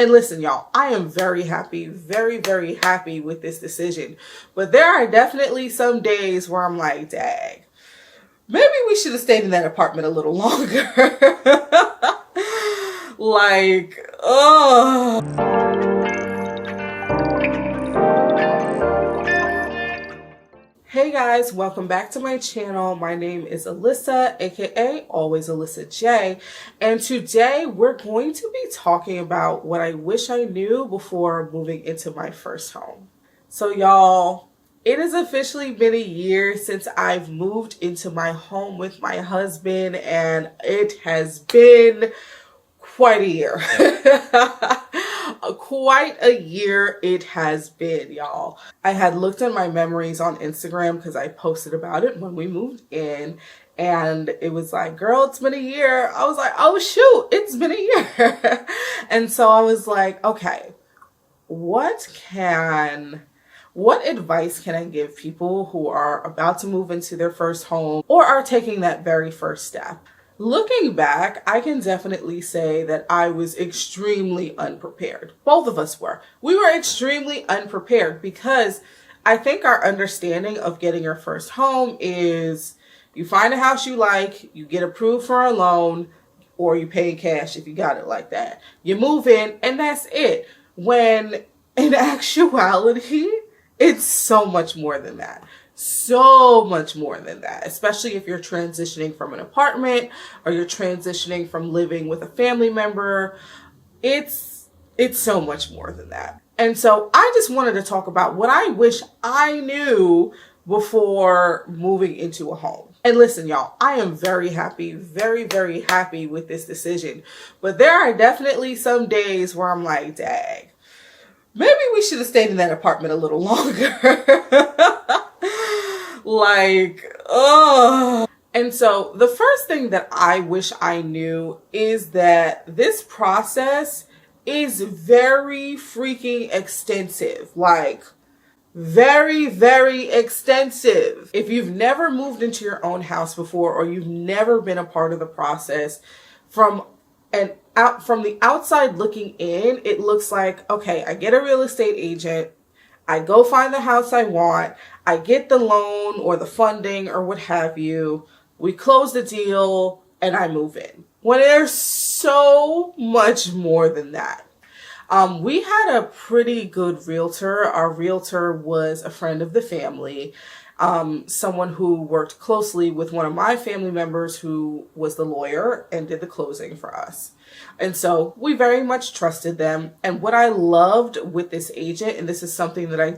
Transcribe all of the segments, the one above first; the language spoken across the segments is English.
And listen, y'all, I am very happy, very, very happy with this decision. But there are definitely some days where I'm like, dang, maybe we should have stayed in that apartment a little longer. Like, oh. Hey guys, welcome back to my channel. My name is Alyssa, aka Always Alyssa J, and today we're going to be talking about what I wish I knew before moving into my first home. So y'all, it has officially been a year since I've moved into my home with my husband, and it has been quite a year. Quite a year it has been, y'all. I had looked at my memories on Instagram because I posted about it when we moved in, and it was like, girl, it's been a year. I was like, oh shoot, it's been a year. And so I was like, okay, what advice can I give people who are about to move into their first home or are taking that very first step? Looking back, I can definitely say that I was extremely unprepared. Both of us were. We were extremely unprepared because I think our understanding of getting your first home is you find a house you like, you get approved for a loan, or you pay cash if you got it like that. You move in and that's it. When in actuality, it's so much more than that. So much more than that, especially if you're transitioning from an apartment or you're transitioning from living with a family member. It's so much more than that. And so I just wanted to talk about what I wish I knew before moving into a home. And listen, y'all, I am very happy, very, very happy with this decision. But there are definitely some days where I'm like, dang, maybe we should have stayed in that apartment a little longer. Like, oh. And so the first thing that I wish I knew is that this process is very freaking extensive. Like, very, very extensive. If you've never moved into your own house before, or you've never been a part of the process, from the outside looking in, it looks like, okay, I get a real estate agent, I go find the house I want, I get the loan or the funding or what have you, we close the deal, and I move in. When there's so much more than that. We had a pretty good realtor. Our realtor was a friend of the family, someone who worked closely with one of my family members who was the lawyer and did the closing for us. And so we very much trusted them. And what I loved with this agent, and this is something that I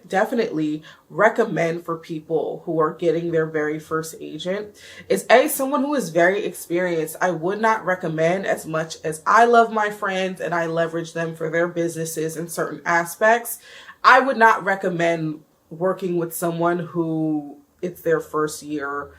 definitely recommend for people who are getting their very first agent, is someone who is very experienced. I would not recommend, as much as I love my friends and I leverage them for their businesses in certain aspects, I would not recommend working with someone who it's their first year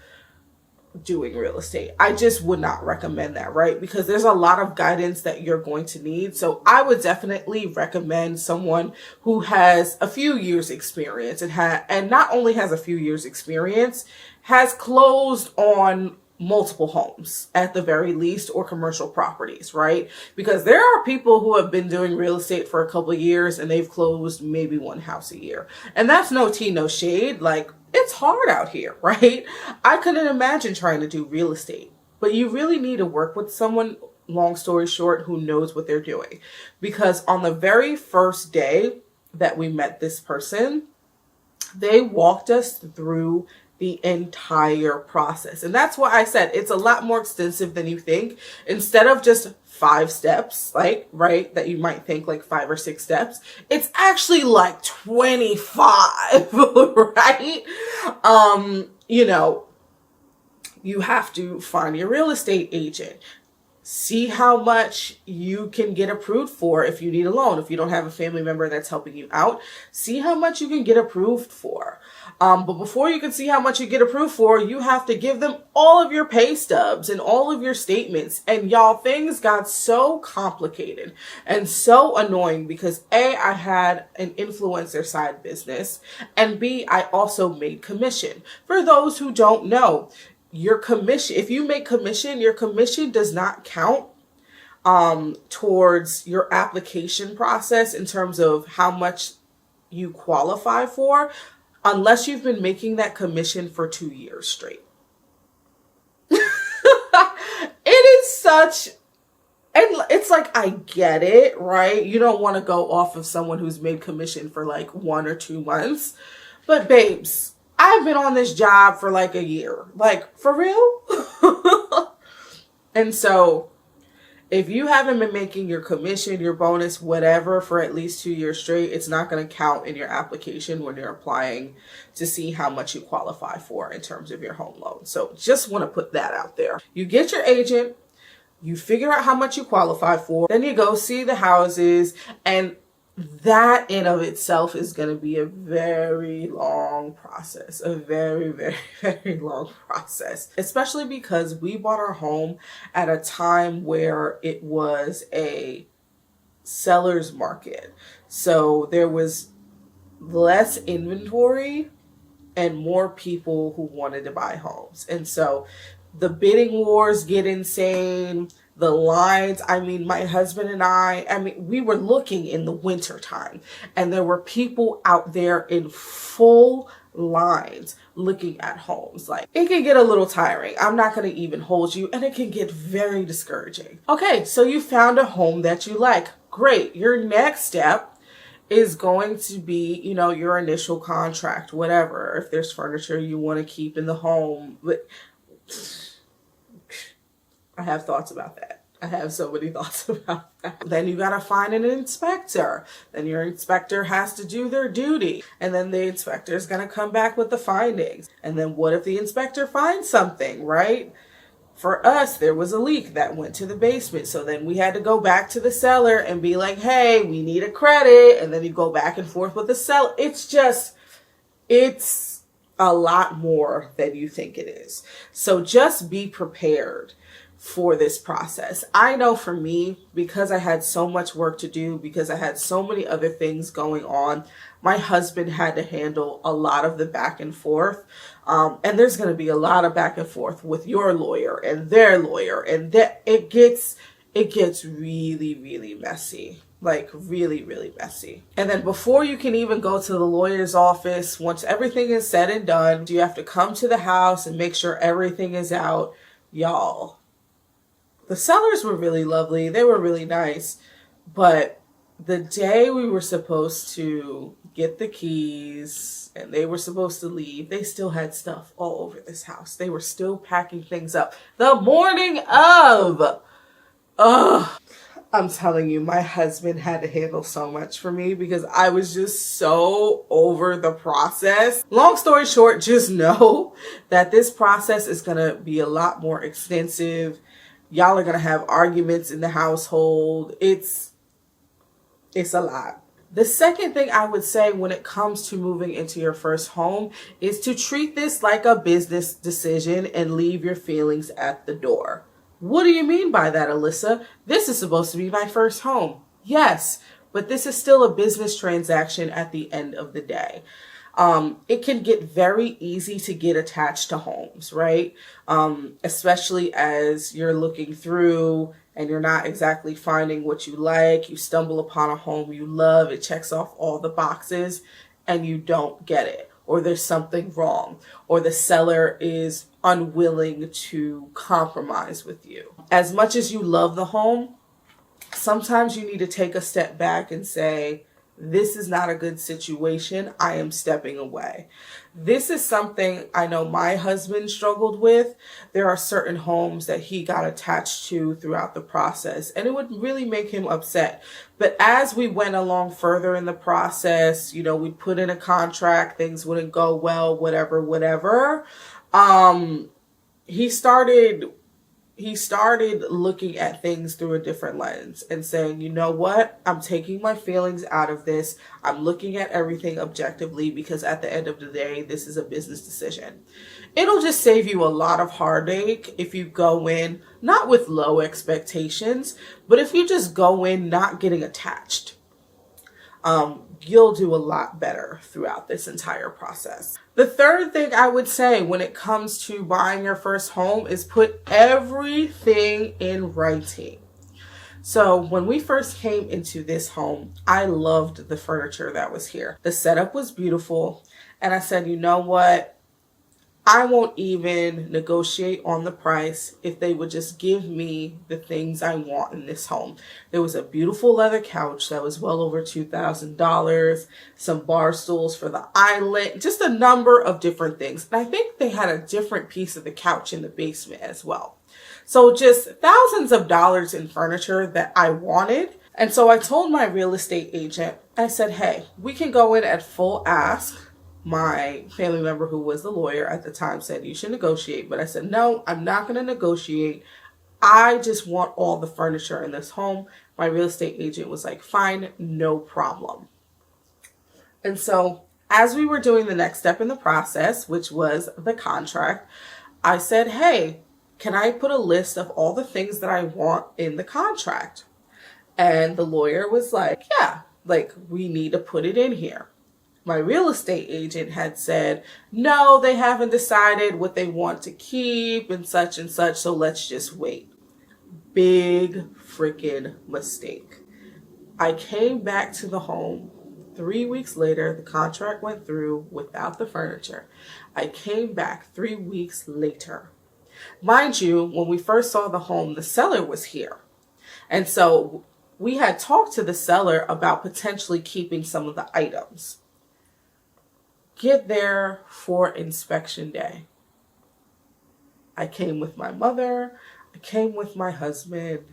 doing real estate. I just would not recommend that, right? Because there's a lot of guidance that you're going to need. So I would definitely recommend someone who has a few years experience and not only has a few years experience, has closed on multiple homes at the very least, or commercial properties, right? Because there are people who have been doing real estate for a couple of years and they've closed maybe one house a year. And that's no tea, no shade. Like, it's hard out here, right? I couldn't imagine trying to do real estate, but you really need to work with someone, long story short, who knows what they're doing. Because on the very first day that we met this person, they walked us through the entire process. And that's why I said it's a lot more extensive than you think. Instead of just 5 steps, like, right, that you might think like 5 or 6 steps, it's actually like 25, right? You have to find your real estate agent. See how much you can get approved for if you need a loan. If you don't have a family member that's helping you out, see how much you can get approved for. But before you can see how much you get approved for, you have to give them all of your pay stubs and all of your statements. And y'all, things got so complicated and so annoying because A, I had an influencer side business, and B, I also made commission. For those who don't know, your commission, if you make commission, your commission does not count towards your application process in terms of how much you qualify for, unless you've been making that commission for 2 years straight. It is such, and it's like, I get it, right? You don't want to go off of someone who's made commission for like 1 or 2 months. But babes, I've been on this job for like a year. Like, for real? And so if you haven't been making your commission, your bonus, whatever, for at least 2 years straight, it's not going to count in your application when you're applying to see how much you qualify for in terms of your home loan. So just want to put that out there. You get your agent, you figure out how much you qualify for, then you go see the houses, and that in of itself is going to be a very long process, a very, very, very long process, especially because we bought our home at a time where it was a seller's market. So there was less inventory and more people who wanted to buy homes. And so the bidding wars get insane. The lines, I mean, my husband and I mean, we were looking in the winter time, and there were people out there in full lines looking at homes. Like, it can get a little tiring. I'm not going to even hold you, and it can get very discouraging. Okay, so you found a home that you like. Great. Your next step is going to be, you know, your initial contract, whatever. If there's furniture you want to keep in the home, but I have thoughts about that. I have so many thoughts about that. Then you got to find an inspector. Then your inspector has to do their duty. And then the inspector is going to come back with the findings. And then what if the inspector finds something, right? For us, there was a leak that went to the basement. So then we had to go back to the seller and be like, hey, we need a credit. And then you go back and forth with the seller. It's a lot more than you think it is. So just be prepared for this process. I know for me, because I had so much work to do, because I had so many other things going on, my husband had to handle a lot of the back and forth. And there's going to be a lot of back and forth with your lawyer and their lawyer. And that it gets really, really messy. Like really, really messy. And then before you can even go to the lawyer's office, once everything is said and done, you have to come to the house and make sure everything is out. Y'all, the sellers were really lovely. They were really nice. But the day we were supposed to get the keys and they were supposed to leave, they still had stuff all over this house. They were still packing things up the morning of. Ugh. I'm telling you, my husband had to handle so much for me because I was just so over the process. Long story short, just know that this process is going to be a lot more extensive. Y'all are going to have arguments in the household. It's a lot. The second thing I would say when it comes to moving into your first home is to treat this like a business decision and leave your feelings at the door. What do you mean by that, Alyssa? This is supposed to be my first home. Yes, but this is still a business transaction at the end of the day. It can get very easy to get attached to homes, right? Especially as you're looking through and you're not exactly finding what you like. You stumble upon a home you love. It checks off all the boxes and you don't get it. Or there's something wrong. Or the seller is unwilling to compromise with you. As much as you love the home, sometimes you need to take a step back and say, this is not a good situation. I am stepping away. This is something I know my husband struggled with. There are certain homes that he got attached to throughout the process, and it would really make him upset. But as we went along further in the process, you know, we put in a contract, things wouldn't go well, whatever. He started looking at things through a different lens and saying, you know what? I'm taking my feelings out of this. I'm looking at everything objectively because at the end of the day, this is a business decision. It'll just save you a lot of heartache if you go in not with low expectations, but if you just go in not getting attached. You'll do a lot better throughout this entire process. The third thing I would say when it comes to buying your first home is put everything in writing. So when we first came into this home, I loved the furniture that was here. The setup was beautiful. And I said, you know what? I won't even negotiate on the price if they would just give me the things I want in this home. There was a beautiful leather couch that was well over $2,000, some bar stools for the island, just a number of different things. And I think they had a different piece of the couch in the basement as well. So just thousands of dollars in furniture that I wanted. And so I told my real estate agent, I said, hey, we can go in at full ask. My family member who was the lawyer at the time said you should negotiate, but I said, no, I'm not going to negotiate. I just want all the furniture in this home. My real estate agent was like, fine, no problem. And so as we were doing the next step in the process, which was the contract, I said, hey, can I put a list of all the things that I want in the contract? And the lawyer was like, yeah, like we need to put it in here. My real estate agent had said, no, they haven't decided what they want to keep and such, so let's just wait. Big freaking mistake. I came back to the home 3 weeks later. The contract went through without the furniture. I came back 3 weeks later. Mind you, when we first saw the home, the seller was here. And so we had talked to the seller about potentially keeping some of the items. Get there for inspection day. I came with my mother, I came with my husband,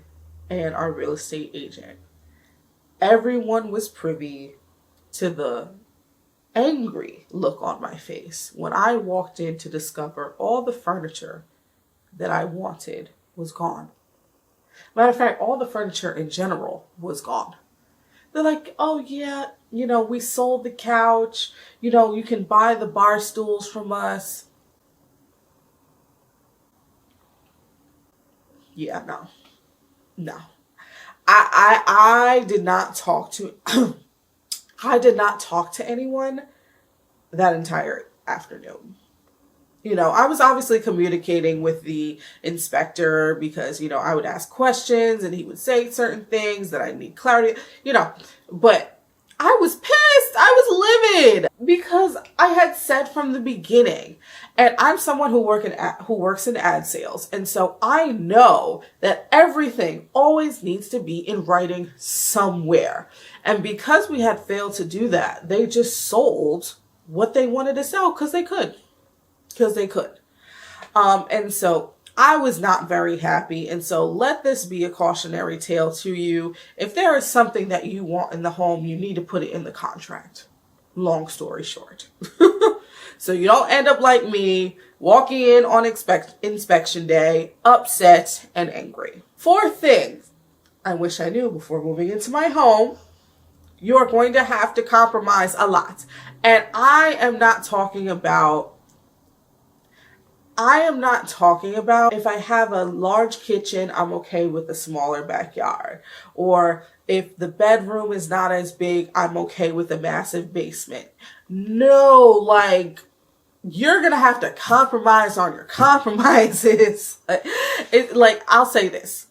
and our real estate agent. Everyone was privy to the angry look on my face when I walked in to discover all the furniture that I wanted was gone. Matter of fact, all the furniture in general was gone. They're like, oh yeah, we sold the couch. You can buy the bar stools from us. Yeah, no. I did not talk to, I did not talk to anyone that entire afternoon. I was obviously communicating with the inspector because, I would ask questions and he would say certain things that I need clarity, but I was pissed. I was livid because I had said from the beginning, and I'm someone who works in ad sales. And so I know that everything always needs to be in writing somewhere. And because we had failed to do that, they just sold what they wanted to sell because they could. And so I was not very happy. And so let this be a cautionary tale to you. If there is something that you want in the home, you need to put it in the contract. Long story short. So you don't end up like me, walking in on inspection day, upset and angry. 4 things I wish I knew before moving into my home. You're going to have to compromise a lot. And I am not talking about if I have a large kitchen, I'm okay with a smaller backyard. Or if the bedroom is not as big, I'm okay with a massive basement. No, you're going to have to compromise on your compromises. I'll say this.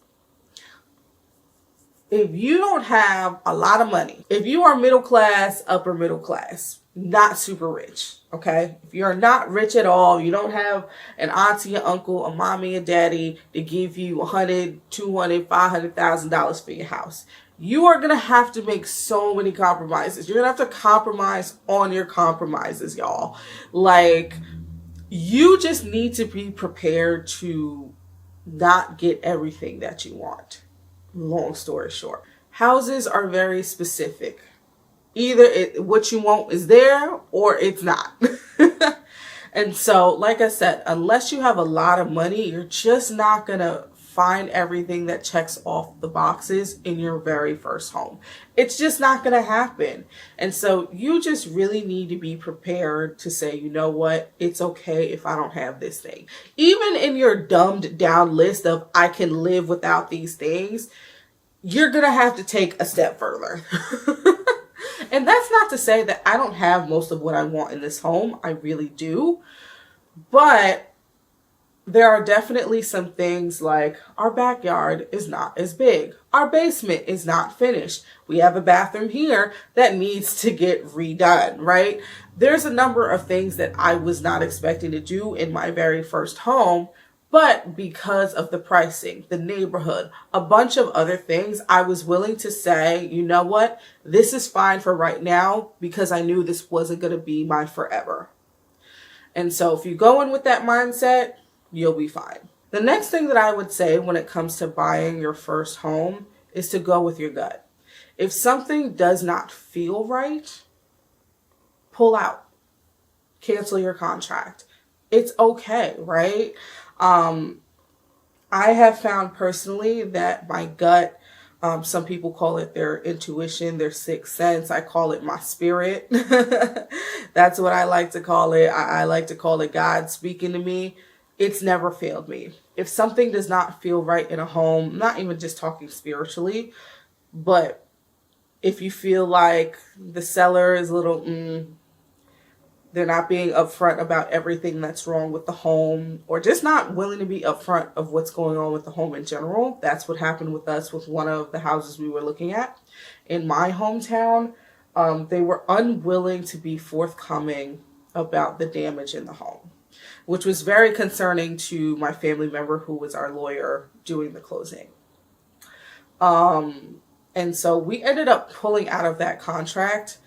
If you don't have a lot of money, if you are middle class, upper middle class, not super rich, okay? If you're not rich at all, you don't have an auntie, an uncle, a mommy, a daddy to give you $100,000, $200,000, $500,000 for your house. You are going to have to make so many compromises. You're going to have to compromise on your compromises, y'all. You just need to be prepared to not get everything that you want. Long story short, houses are very specific. Either what you want is there or it's not. And so, like I said, unless you have a lot of money, you're just not going to find everything that checks off the boxes in your very first home. It's just not going to happen. And so you just really need to be prepared to say, you know what, it's okay if I don't have this thing. Even in your dumbed down list of I can live without these things, you're going to have to take a step further. And that's not to say that I don't have most of what I want in this home. I really do. But there are definitely some things like our backyard is not as big. Our basement is not finished. We have a bathroom here that needs to get redone, right? There's a number of things that I was not expecting to do in my very first home, but because of the pricing, the neighborhood, a bunch of other things, I was willing to say, you know what? This is fine for right now because I knew this wasn't going to be my forever. And so if you go in with that mindset, you'll be fine. The next thing that I would say when it comes to buying your first home is to go with your gut. If something does not feel right, pull out, cancel your contract. It's okay, right? I have found personally that my gut, some people call it their intuition, their sixth sense. I call it my spirit. That's what I like to call it. I like to call it God speaking to me. It's never failed me. If something does not feel right in a home, not even just talking spiritually, but if you feel like the seller is a little, they're not being upfront about everything that's wrong with the home, or just not willing to be upfront of what's going on with the home in general. That's what happened with us with one of the houses we were looking at in my hometown. They were unwilling to be forthcoming about the damage in the home, which was very concerning to my family member who was our lawyer doing the closing. And so we ended up pulling out of that contract.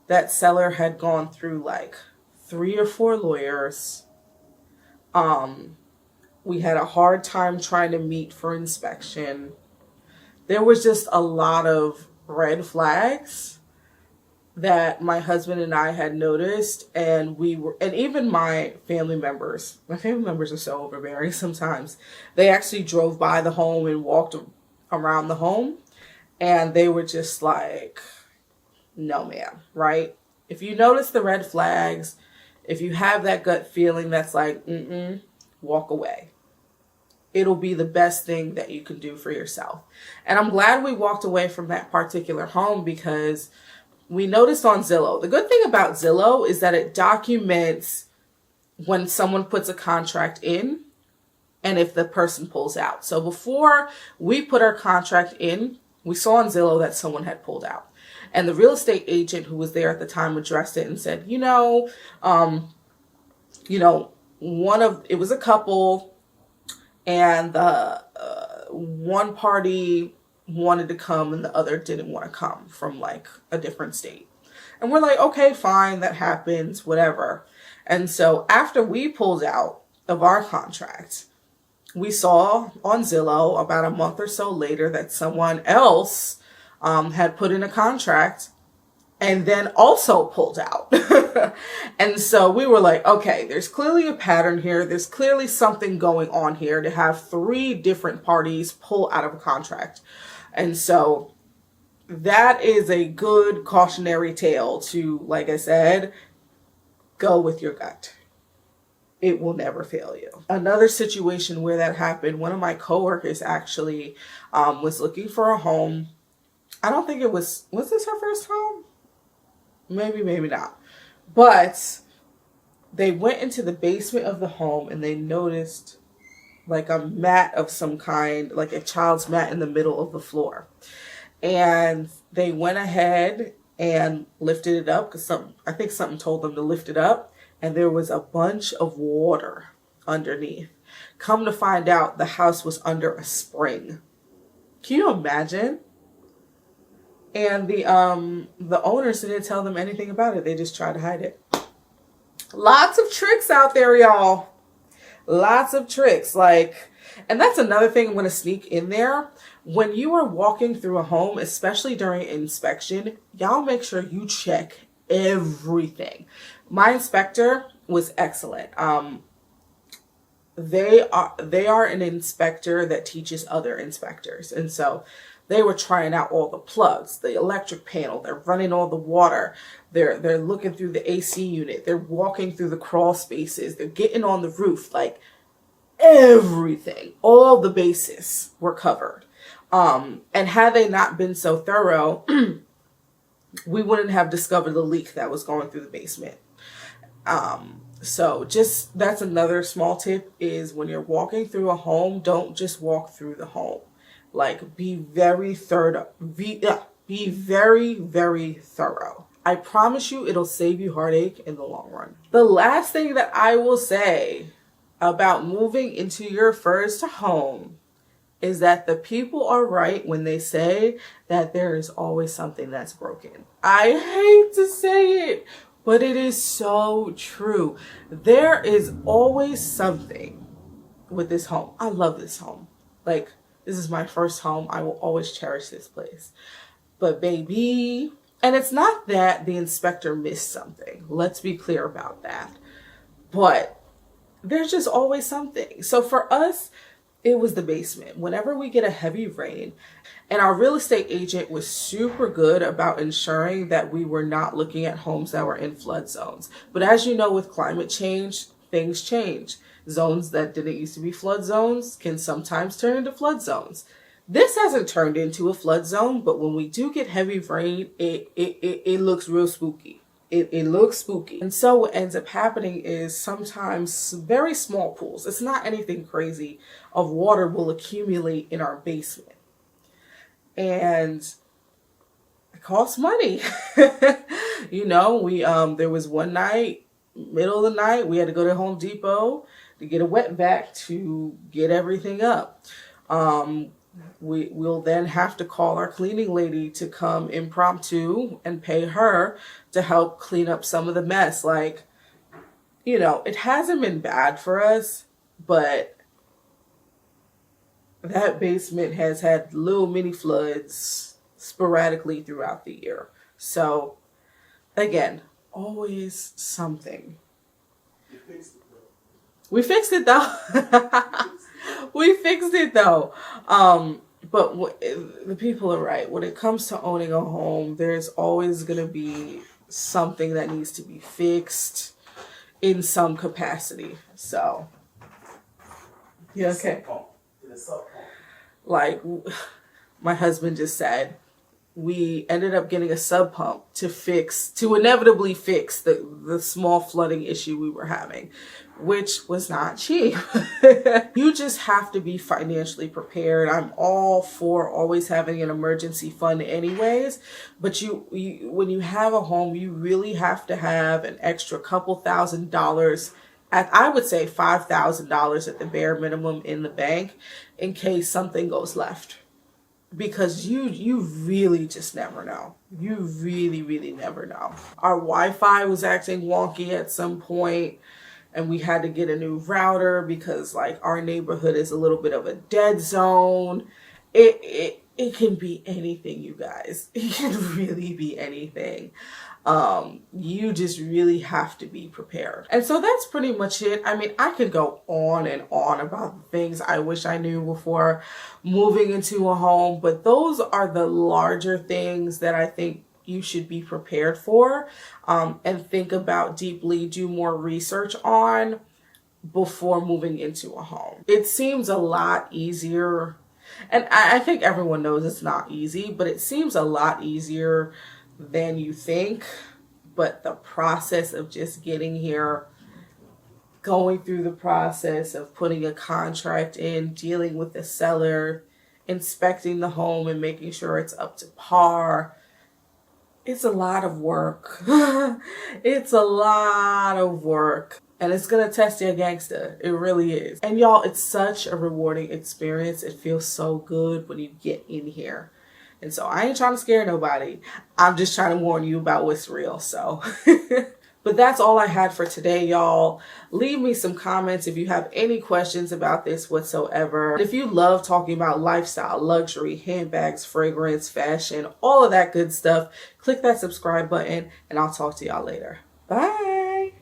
That seller had gone through like 3 or 4 lawyers. We had a hard time trying to meet for inspection. There was just a lot of red flags that my husband and I had noticed, and even my family members are so overbearing sometimes. They actually drove by the home and walked around the home, and they were just like, no ma'am, right? If you notice the red flags, if you have that gut feeling that's like, walk away. It'll be the best thing that you can do for yourself. And I'm glad we walked away from that particular home because we noticed on Zillow. The good thing about Zillow is that it documents when someone puts a contract in and if the person pulls out. So before we put our contract in, we saw on Zillow that someone had pulled out. And the real estate agent who was there at the time addressed it and said, it was a couple, and the one party wanted to come and the other didn't want to come from like a different state. And we're like, okay, fine, that happens, whatever. And so after we pulled out of our contract, we saw on Zillow about a month or so later that someone else had put in a contract and then also pulled out. And so we were like, okay, there's clearly a pattern here. There's clearly something going on here to have 3 different parties pull out of a contract. And so that is a good cautionary tale to, like I said, go with your gut. It will never fail you. Another situation where that happened, one of my coworkers actually was looking for a home. I don't think it was this her first home? Maybe not. But they went into the basement of the home and they noticed like a mat of some kind, like a child's mat in the middle of the floor. And they went ahead and lifted it up because I think something told them to lift it up. And there was a bunch of water underneath. Come to find out, the house was under a spring. Can you imagine? And the owners didn't tell them anything about it. They just tried to hide it. Lots of tricks out there, y'all. Lots of tricks. And that's another thing I'm going to sneak in there. When you are walking through a home, especially during inspection, y'all make sure you check everything. My inspector was excellent. They are an inspector that teaches other inspectors. And so they were trying out all the plugs, the electric panel. They're running all the water. They're looking through the AC unit. They're walking through the crawl spaces. They're getting on the roof. Like everything, all the bases were covered. And had they not been so thorough, we wouldn't have discovered the leak that was going through the basement. So just, that's another small tip, is when you're walking through a home, don't just walk through the home. Like, be very thorough. Be very, very thorough. I promise you it'll save you heartache in the long run. The last thing that I will say about moving into your first home is that the people are right when they say that there is always something that's broken. I hate to say it, but it is so true. There is always something with this home. I love this home. Like, this is my first home. I will always cherish this place. But baby, and it's not that the inspector missed something. Let's be clear about that. But there's just always something. So for us, it was the basement. Whenever we get a heavy rain, and our real estate agent was super good about ensuring that we were not looking at homes that were in flood zones. But as you know, with climate change, things change. Zones that didn't used to be flood zones can sometimes turn into flood zones. This hasn't turned into a flood zone, but when we do get heavy rain, it looks real spooky. It looks spooky. And so what ends up happening is sometimes very small pools, it's not anything crazy, of water will accumulate in our basement. And it costs money. You know, we there was one night, middle of the night, we had to go to Home Depot to get a wet vac to get everything up. We'll then have to call our cleaning lady to come impromptu and pay her to help clean up some of the mess. Like, you know, it hasn't been bad for us, but that basement has had little mini floods sporadically throughout the year. So again, always something. We fixed it though. We fixed it though. But the people are right. When it comes to owning a home, there's always going to be something that needs to be fixed in some capacity. So, yeah, okay. Like my husband just said, we ended up getting a sub pump to inevitably fix the small flooding issue we were having, which was not cheap. You just have to be financially prepared. I'm all for always having an emergency fund anyways, but when you have a home, you really have to have an extra couple $1,000s, I would say $5,000 at the bare minimum in the bank in case something goes left. Because you really just never know. You really, really never know. Our Wi-Fi was acting wonky at some point, and we had to get a new router because like our neighborhood is a little bit of a dead zone. It can be anything, you guys. It can really be anything. You just really have to be prepared. And so that's pretty much it. I mean, I could go on and on about the things I wish I knew before moving into a home, but those are the larger things that I think you should be prepared for, and think about deeply, do more research on before moving into a home. It seems a lot easier, and I think everyone knows it's not easy, but it seems a lot easier than you think. But the process of just getting here, going through the process of putting a contract in, dealing with the seller, inspecting the home and making sure it's up to par, it's a lot of work. It's a lot of work. And it's going to test your gangster. It really is. And y'all, it's such a rewarding experience. It feels so good when you get in here. And so I ain't trying to scare nobody. I'm just trying to warn you about what's real. So, but that's all I had for today, y'all. Leave me some comments if you have any questions about this whatsoever. If you love talking about lifestyle, luxury, handbags, fragrance, fashion, all of that good stuff, click that subscribe button and I'll talk to y'all later. Bye.